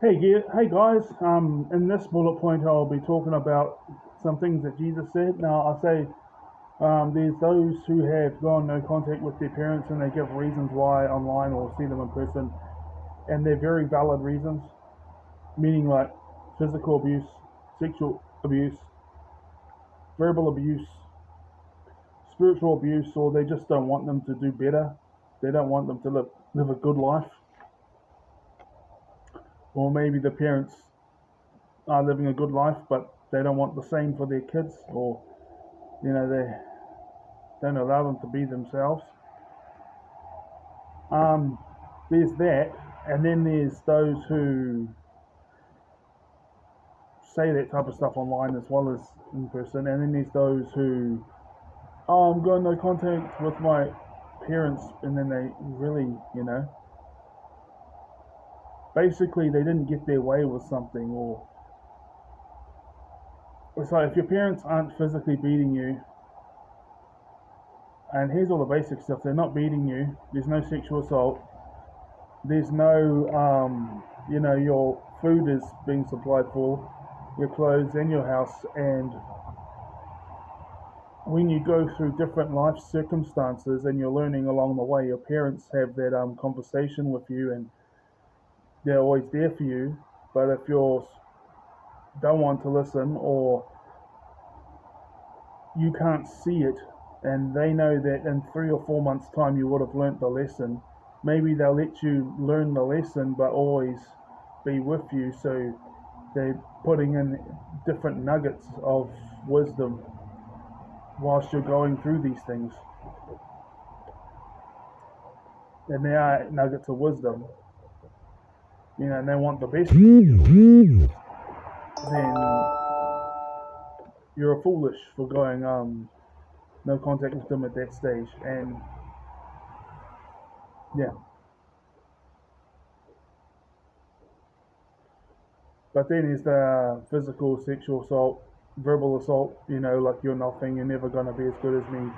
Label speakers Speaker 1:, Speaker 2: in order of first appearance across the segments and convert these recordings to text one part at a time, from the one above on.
Speaker 1: Hey guys. In this bullet point, I'll be talking about some things that Jesus said. Now, I say there's those who have gone no contact with their parents, and they give reasons why online or see them in person, and they're very valid reasons, meaning like physical abuse, sexual abuse, verbal abuse, spiritual abuse, or they just don't want them to do better. They don't want them to live a good life, or maybe the parents are living a good life, but they don't want the same for their kids, or they don't allow them to be themselves. Um, there's that, and then there's those who say that type of stuff online as well as in person, and then there's those who, oh, I'm going no contact with my parents, and then they really, basically they didn't get their way with something, or it's like if your parents aren't physically beating you, and here's all the basic stuff, they're not beating you, there's no sexual assault, there's no, your food is being supplied for, your clothes and your house, and when you go through different life circumstances and you're learning along the way, your parents have that conversation with you, and they're always there for you. But if you don't want to listen, or you can't see it, and they know that in 3 or 4 months' time you would have learnt the lesson, maybe they'll let you learn the lesson but always be with you, so they're putting in different nuggets of wisdom whilst you're going through these things. And they are nuggets of wisdom, and they want the best, then you're foolish for going no contact with them at that stage. And yeah, but then is the physical, sexual assault, verbal assault, like you're nothing, you're never going to be as good as me,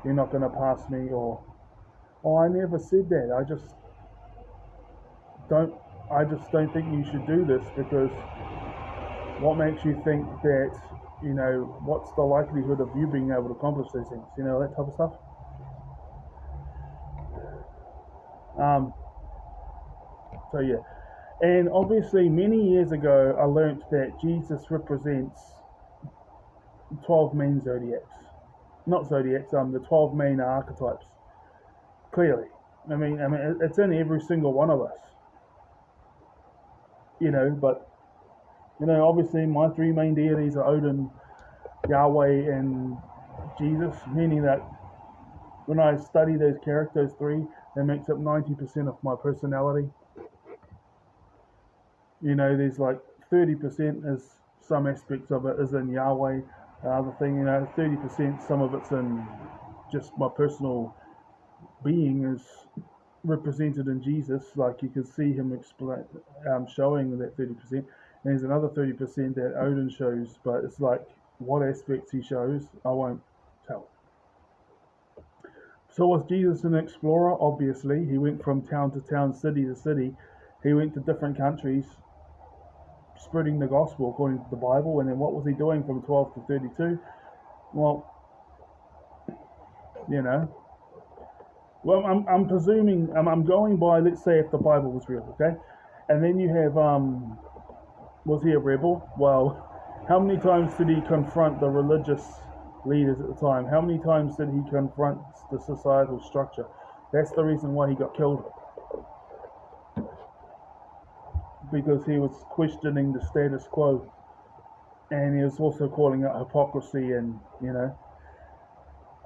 Speaker 1: you're not going to pass me, or, oh, I never said that, don't I just don't think you should do this, because what makes you think that, what's the likelihood of you being able to accomplish these things, that type of stuff. Um, so yeah, and obviously many years ago I learnt that Jesus represents 12 main zodiacs, not zodiacs, the 12 main archetypes. Clearly, I mean, it's in every single one of us, But obviously my three main deities are Odin, Yahweh, and Jesus, meaning that when I study those characters three, that makes up 90% of my personality. There's like 30% is some aspects of it is in Yahweh. The other thing, 30%, some of it's in just my personal being is represented in Jesus. Like you can see him showing that 30%. And there's another 30% that Odin shows, but it's like what aspects he shows, I won't tell. So was Jesus an explorer? Obviously, he went from town to town, city to city. He went to different countries, spreading the gospel according to the Bible. And then what was he doing from 12 to 32? Well, you know, well, I'm presuming, I'm going by, let's say, if the Bible was real, okay? And then you have, was he a rebel? Well, how many times did he confront the religious leaders at the time? How many times did he confront the societal structure? That's the reason why he got killed, because he was questioning the status quo, and he was also calling out hypocrisy, and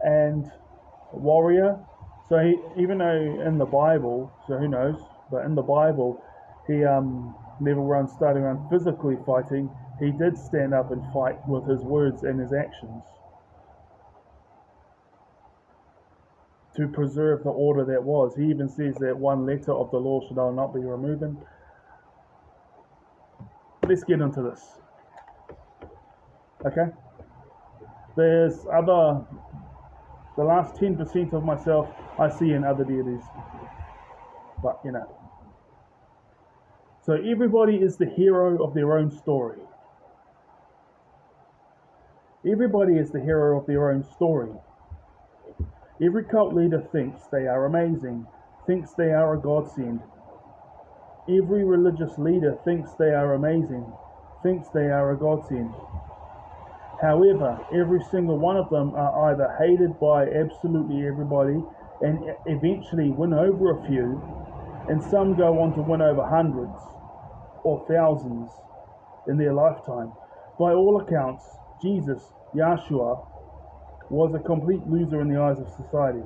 Speaker 1: and warrior. So he, even though in the Bible, so who knows, but in the Bible, he never once started around physically fighting. He did stand up and fight with his words and his actions to preserve the order that was. He even says that one letter of the law should not be removed. Let's get into this. Okay? There's the last 10% of myself I see in other deities. But, So everybody is the hero of their own story. Everybody is the hero of their own story. Every cult leader thinks they are amazing, thinks they are a godsend. Every religious leader thinks they are amazing, thinks they are a godsend. However, every single one of them are either hated by absolutely everybody and eventually win over a few, and some go on to win over hundreds or thousands in their lifetime. By all accounts, Jesus, Yahshua, was a complete loser in the eyes of society.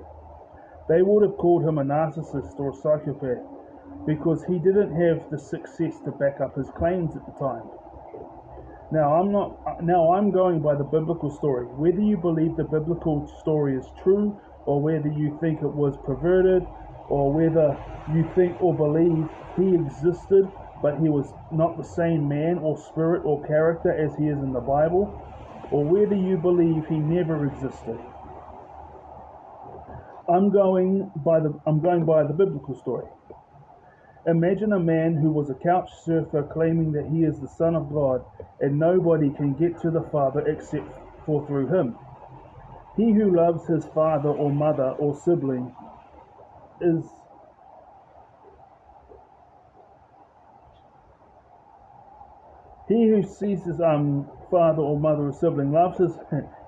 Speaker 1: They would have called him a narcissist or a psychopath because he didn't have the success to back up his claims at the time. Now I'm going by the biblical story. Whether you believe the biblical story is true or whether you think it was perverted or whether you think or believe he existed but he was not the same man or spirit or character as he is in the Bible, or whether you believe he never existed. I'm going by the biblical story. Imagine a man who was a couch surfer claiming that he is the Son of God and nobody can get to the Father except for through him. He who loves his father or mother or sibling is He who sees his father or mother or sibling loves his.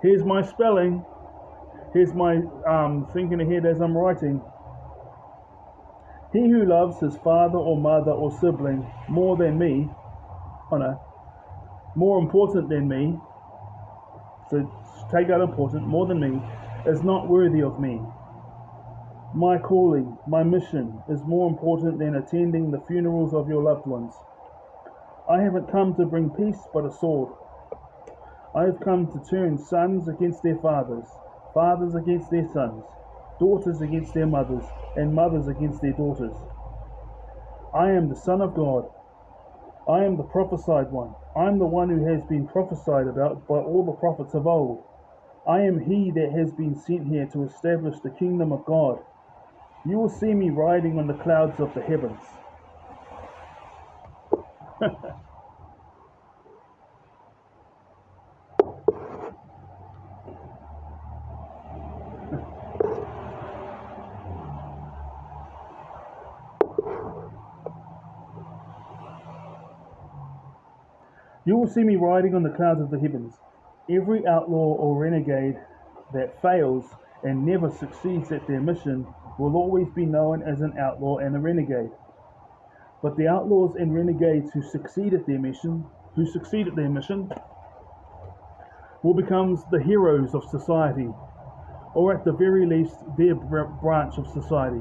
Speaker 1: Here's my spelling. Here's my thinking ahead as I'm writing. He who loves his father or mother or sibling more than me, more important than me, so take out important, more than me, is not worthy of me. My calling, my mission is more important than attending the funerals of your loved ones. I haven't come to bring peace but a sword. I have come to turn sons against their fathers, fathers against their sons, daughters against their mothers, and mothers against their daughters. I am the Son of God. I am the prophesied one. I am the one who has been prophesied about by all the prophets of old. I am he that has been sent here to establish the kingdom of God. You will see me riding on the clouds of the heavens. You will see me riding on the clouds of the heavens. Every outlaw or renegade that fails and never succeeds at their mission will always be known as an outlaw and a renegade. But the outlaws and renegades who succeed at their mission, will become the heroes of society, or at the very least, their branch of society.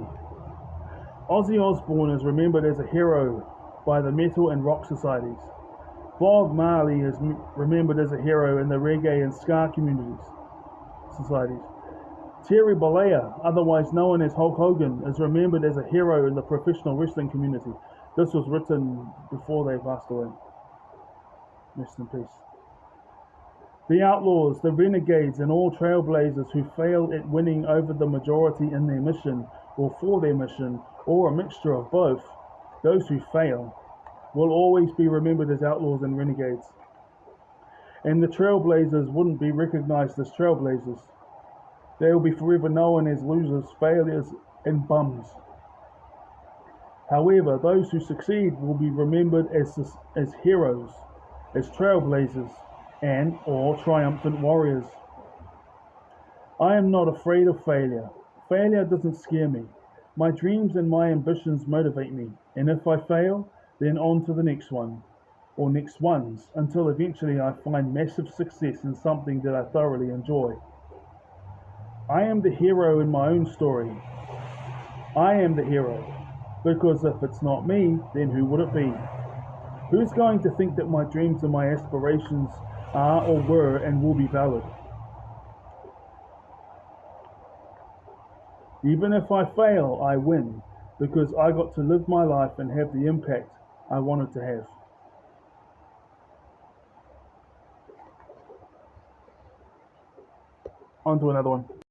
Speaker 1: Ozzy Osbourne is remembered as a hero by the metal and rock societies. Bob Marley is remembered as a hero in the reggae and ska societies. Terry Bollea, otherwise known as Hulk Hogan, is remembered as a hero in the professional wrestling community. This was written before they passed away. Rest in peace. The outlaws, the renegades, and all trailblazers who fail at winning over the majority in their mission, or for their mission, or a mixture of both, those who fail, will always be remembered as outlaws and renegades. And the trailblazers wouldn't be recognized as trailblazers. They will be forever known as losers, failures, and bums. However, those who succeed will be remembered as heroes, as trailblazers, and or triumphant warriors. I am not afraid of failure. Failure doesn't scare me. My dreams and my ambitions motivate me, and if I fail, then on to the next one, or next ones, until eventually I find massive success in something that I thoroughly enjoy. I am the hero in my own story. I am the hero, because if it's not me, then who would it be? Who's going to think that my dreams and my aspirations are or were and will be valid? Even if I fail, I win, because I got to live my life and have the impact I wanted to have. On to another one.